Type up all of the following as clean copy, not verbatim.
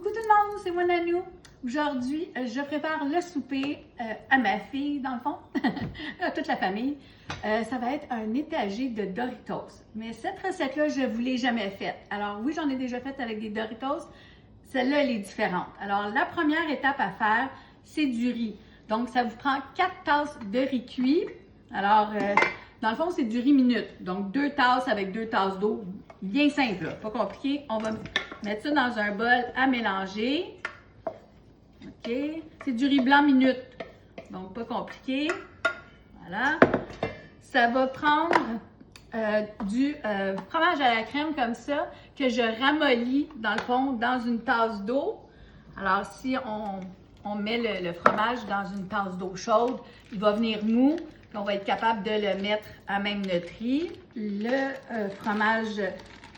Coucou tout le monde, c'est moi Nanou. Aujourd'hui, je prépare le souper à ma fille, dans le fond, à toute la famille. Ça va être un étagé de Doritos. Mais cette recette-là, je ne vous l'ai jamais faite. Alors oui, j'en ai déjà faite avec des Doritos. Celle-là, elle est différente. Alors, la première étape à faire, c'est du riz. Donc, ça vous prend 4 tasses de riz cuit. Alors, dans le fond, c'est du riz minute. Donc, 2 tasses avec 2 tasses d'eau. Bien simple, là, pas compliqué. On va mettre ça dans un bol à mélanger. OK. C'est du riz blanc minute. Donc, pas compliqué. Voilà. Ça va prendre du fromage à la crème comme ça, que je ramollis, dans le fond, dans une tasse d'eau. Alors, si on met le fromage dans une tasse d'eau chaude, il va venir mou. Puis on va être capable de le mettre à même notre riz. Le fromage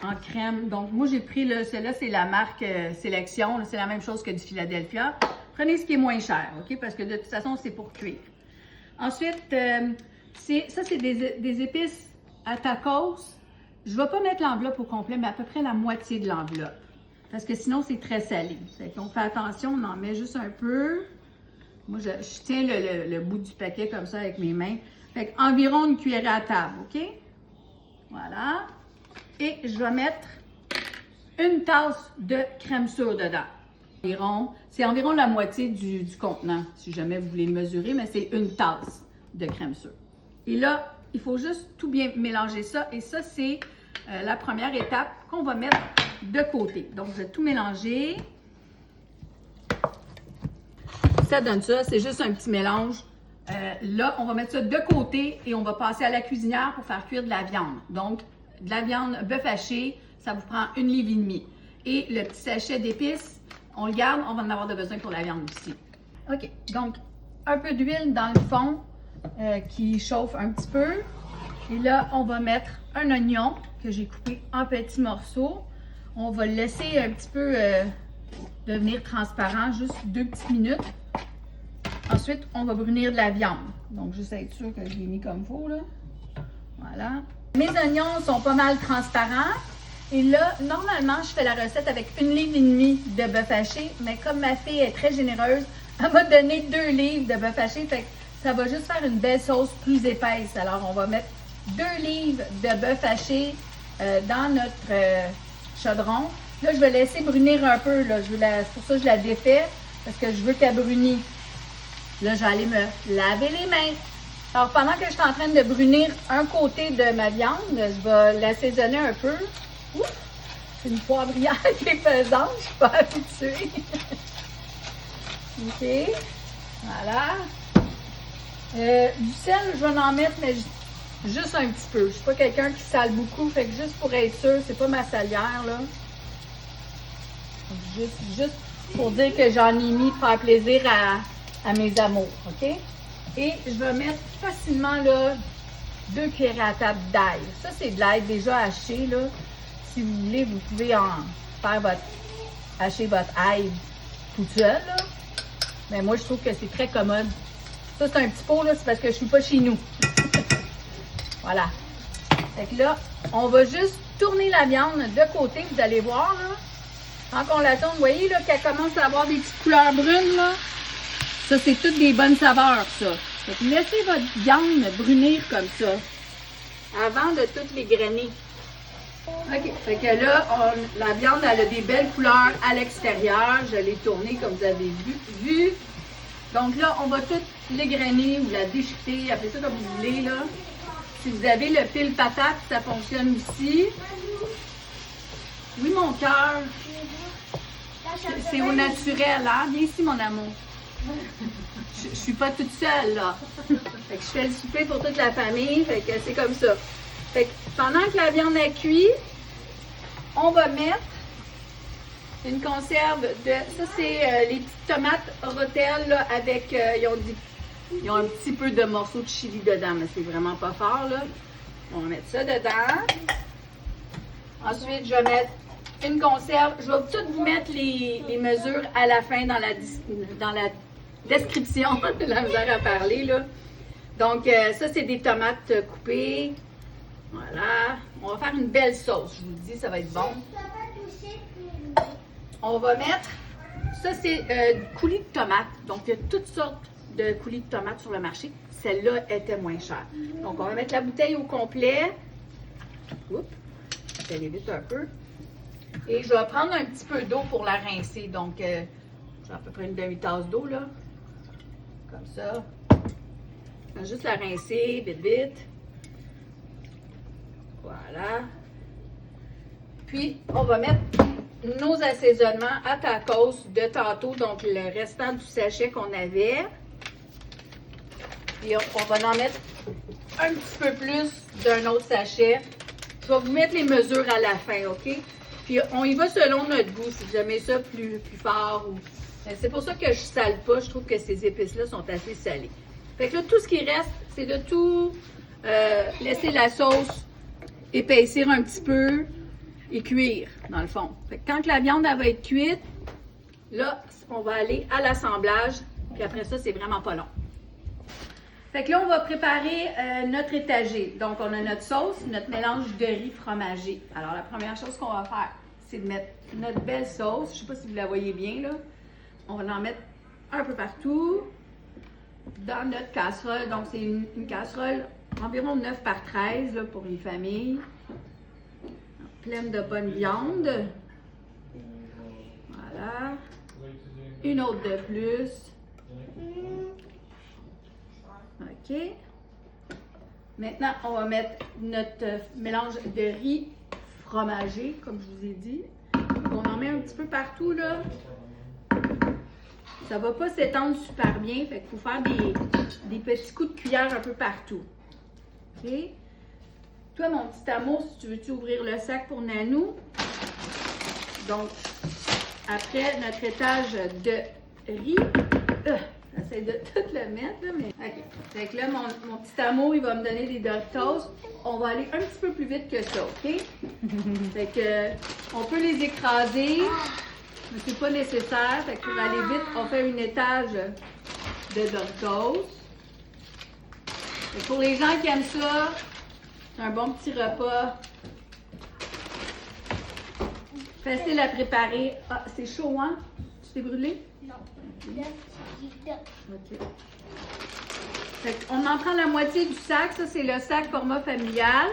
en crème. Donc, moi, j'ai pris, celui-là, c'est la marque Sélection. C'est la même chose que du Philadelphia. Prenez ce qui est moins cher, OK? Parce que de toute façon, c'est pour cuire. Ensuite, ça, c'est des épices à tacos. Je ne vais pas mettre l'enveloppe au complet, mais à peu près la moitié de l'enveloppe. Parce que sinon, c'est très salé. On fait attention, on en met juste un peu. Moi, je tiens le bout du paquet comme ça avec mes mains. Fait environ une cuillerée à table, OK? Voilà. Et je vais mettre une tasse de crème sûre dedans. C'est environ la moitié du contenant, si jamais vous voulez le mesurer, mais c'est une tasse de crème sûre. Et là, il faut juste tout bien mélanger ça. Et ça, c'est la première étape qu'on va mettre de côté. Donc, je vais tout mélanger. Ça donne ça, c'est juste un petit mélange. Là, on va mettre ça de côté et on va passer à la cuisinière pour faire cuire de la viande. Donc, de la viande bœuf haché, ça vous prend 1,5 livre. Et le petit sachet d'épices, on le garde, on va en avoir besoin pour la viande aussi. OK, donc un peu d'huile dans le fond qui chauffe un petit peu. Et là, on va mettre un oignon que j'ai coupé en petits morceaux. On va le laisser un petit peu devenir transparent, juste 2 petites minutes. Ensuite, on va brunir de la viande. Donc, juste être sûr que je l'ai mis comme il faut, là. Voilà. Mes oignons sont pas mal transparents. Et là, normalement, je fais la recette avec 1,5 livre de bœuf haché. Mais comme ma fille est très généreuse, elle m'a donné 2 livres de bœuf haché. Fait que ça va juste faire une belle sauce plus épaisse. Alors, on va mettre 2 livres de bœuf haché dans notre chaudron. Là, je vais laisser brunir un peu. C'est pour ça que je la défais, parce que je veux qu'elle brunisse. Là, je vais aller me laver les mains. Alors, pendant que je suis en train de brunir un côté de ma viande, je vais l'assaisonner un peu. Ouf! C'est une poivrière qui est pesante, je ne suis pas habituée. OK. Voilà. Du sel, je vais en mettre, mais juste un petit peu. Je ne suis pas quelqu'un qui sale beaucoup, fait que juste pour être sûr, c'est pas ma salière, là. Juste pour dire que j'en ai mis pour faire plaisir à mes amours, OK? Et je vais mettre facilement, là, 2 cuillerées à table d'ail. Ça, c'est de l'ail déjà haché, là. Si vous voulez, vous pouvez hacher votre ail tout seul, là. Mais moi, je trouve que c'est très commode. Ça, c'est un petit pot, là, c'est parce que je ne suis pas chez nous. Voilà. Fait que là, on va juste tourner la viande de côté, vous allez voir, là. Quand on la tourne, vous voyez, là, qu'elle commence à avoir des petites couleurs brunes, là. Ça, c'est toutes des bonnes saveurs, ça. Fait que laissez votre viande brunir comme ça, avant de toutes les grainer. OK. Fait que là, la viande, elle a des belles couleurs à l'extérieur. Je l'ai tournée comme vous avez vu. Donc là, on va toutes les grainer ou la déchiqueter, appelez ça comme vous voulez, là. Si vous avez le fil patate, ça fonctionne aussi. Oui, mon cœur. C'est au naturel, hein? Viens ici, mon amour. Je suis pas toute seule, là. Fait que je fais le souper pour toute la famille, fait que c'est comme ça. Fait que pendant que la viande est cuite, on va mettre une conserve de... Ça, c'est les petites tomates rotelles, là, avec... ils ont un petit peu de morceaux de chili dedans, mais c'est vraiment pas fort, là. On va mettre ça dedans. Ensuite, je vais mettre une conserve. Je vais toutes vous mettre les mesures à la fin dans la description. De la misère à parler, là. Donc, ça, c'est des tomates coupées. Voilà. On va faire une belle sauce. Je vous le dis, ça va être bon. On va mettre Ça, c'est coulis de tomates. Donc, il y a toutes sortes de coulis de tomates sur le marché. Celle-là était moins chère. Donc, on va mettre la bouteille au complet. Oups, je vais vite un peu. Et je vais prendre un petit peu d'eau pour la rincer. Donc, j'ai à peu près une demi-tasse d'eau, là. Comme ça. Je vais juste la rincer, vite, vite. Voilà. Puis, on va mettre nos assaisonnements à tacos de tantôt, donc le restant du sachet qu'on avait. Et on va en mettre un petit peu plus d'un autre sachet. Je vais vous mettre les mesures à la fin, OK? Puis on y va selon notre goût, si vous aimez ça plus fort. C'est pour ça que je ne sale pas, je trouve que ces épices-là sont assez salées. Fait que là, tout ce qui reste, c'est de tout laisser la sauce épaissir un petit peu et cuire, dans le fond. Fait que quand la viande elle va être cuite, là, on va aller à l'assemblage. Puis après ça, c'est vraiment pas long. Fait que là, on va préparer notre étagé. Donc, on a notre sauce, notre mélange de riz fromagé. Alors, la première chose qu'on va faire, c'est de mettre notre belle sauce. Je ne sais pas si vous la voyez bien, là. On va en mettre un peu partout dans notre casserole. Donc, c'est une casserole environ 9 par 13 là, pour une famille. Pleine de bonne viande. Voilà. Une autre de plus. OK. Maintenant, on va mettre notre mélange de riz fromagé, comme je vous ai dit. On en met un petit peu partout, là. Ça ne va pas s'étendre super bien, fait qu'il faut faire des petits coups de cuillère un peu partout. OK? Toi, mon petit amour, si tu veux-tu ouvrir le sac pour Nanou? Donc, après notre étage de riz, j'essaie de tout le mettre, là, mais... OK. Fait que là, mon petit amour, il va me donner des Doritos. On va aller un petit peu plus vite que ça, OK? Fait que, on peut les écraser, mais c'est pas nécessaire. Fait que pour aller vite, on fait une étage de Doritos. Et pour les gens qui aiment ça, c'est un bon petit repas. Facile à préparer. Ah, c'est chaud, hein? Tu t'es brûlé? Non. OK. Fait on en prend la moitié du sac. Ça, c'est le sac format familial.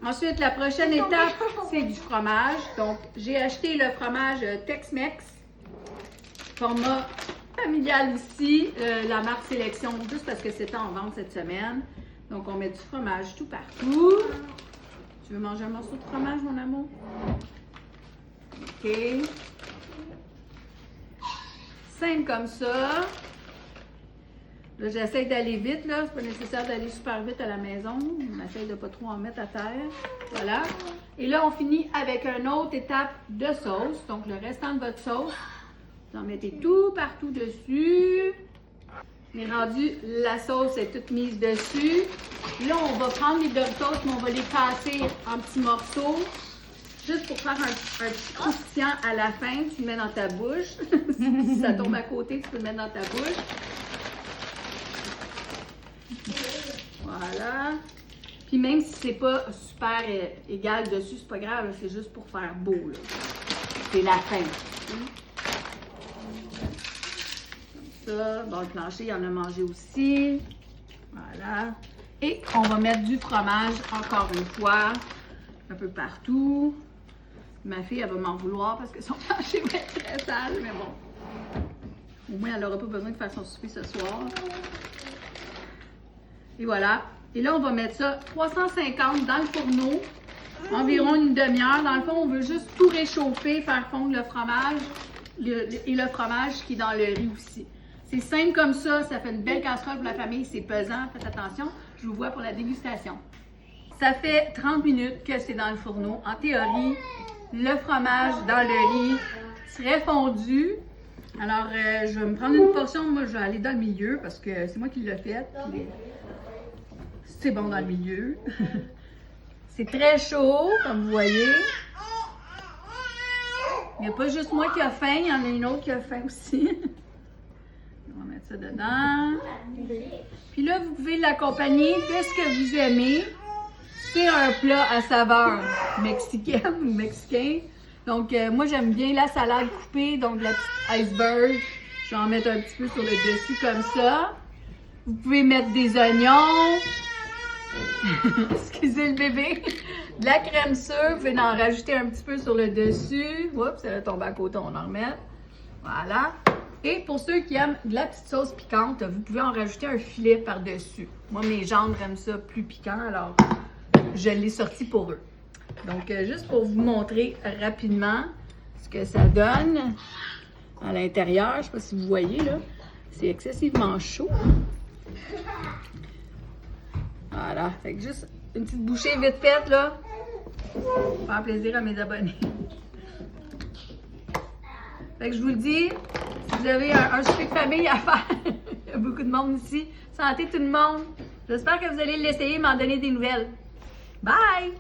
Ensuite, la prochaine étape, c'est du fromage. Donc, j'ai acheté le fromage Tex-Mex. Format familial aussi. La marque Sélection, juste parce que c'était en vente cette semaine. Donc, on met du fromage tout partout. Tu veux manger un morceau de fromage, mon amour? OK. Simple comme ça. Là, j'essaie d'aller vite, là. C'est pas nécessaire d'aller super vite à la maison. On essaie de pas trop en mettre à terre. Voilà. Et là, on finit avec une autre étape de sauce. Donc, le restant de votre sauce, vous en mettez tout partout dessus. On est rendu, la sauce est toute mise dessus. Là, on va prendre les Doritos, mais on va les casser en petits morceaux. Juste pour faire un petit croustillant à la fin, tu le mets dans ta bouche. Si ça tombe à côté, tu peux le mettre dans ta bouche. Voilà. Puis même si c'est pas super égal dessus, c'est pas grave, c'est juste pour faire beau. C'est la fin. Comme ça. Bon, le plancher, il en a mangé aussi. Voilà. Et on va mettre du fromage, encore une fois, un peu partout. Ma fille, elle va m'en vouloir parce que son plancher va être très sale, mais bon. Au moins, elle n'aura pas besoin de faire son souper ce soir. Et voilà. Et là, on va mettre ça 350 dans le fourneau, environ une demi-heure. Dans le fond, on veut juste tout réchauffer, faire fondre le fromage et le fromage qui est dans le riz aussi. C'est simple comme ça fait une belle casserole pour la famille, c'est pesant, faites attention. Je vous vois pour la dégustation. Ça fait 30 minutes que c'est dans le fourneau. En théorie, le fromage dans le riz serait fondu. Alors, je vais me prendre une portion. Moi, je vais aller dans le milieu parce que c'est moi qui l'ai fait. C'est bon dans le milieu. C'est très chaud, comme vous voyez. Il n'y a pas juste moi qui a faim, il y en a une autre qui a faim aussi. On va mettre ça dedans. Puis là, vous pouvez l'accompagner de ce que vous aimez. C'est un plat à saveur mexicaine ou mexicain. Donc, moi, j'aime bien la salade coupée, donc la petite iceberg. Je vais en mettre un petit peu sur le dessus comme ça. Vous pouvez mettre des oignons. Excusez le bébé. De la crème sûre. Vous pouvez en rajouter un petit peu sur le dessus. Oups, ça va tomber à côté, on en remet. Voilà. Et pour ceux qui aiment de la petite sauce piquante, vous pouvez en rajouter un filet par-dessus. Moi, mes gendres aiment ça plus piquant, alors je l'ai sorti pour eux. Donc, juste pour vous montrer rapidement ce que ça donne à l'intérieur. Je ne sais pas si vous voyez, là. C'est excessivement chaud. Voilà. Fait que juste une petite bouchée vite faite, là. Pour faire plaisir à mes abonnés. Fait que je vous le dis, si vous avez un souper de famille à faire, il y a beaucoup de monde ici. Santé tout le monde. J'espère que vous allez l'essayer et m'en donner des nouvelles. Bye!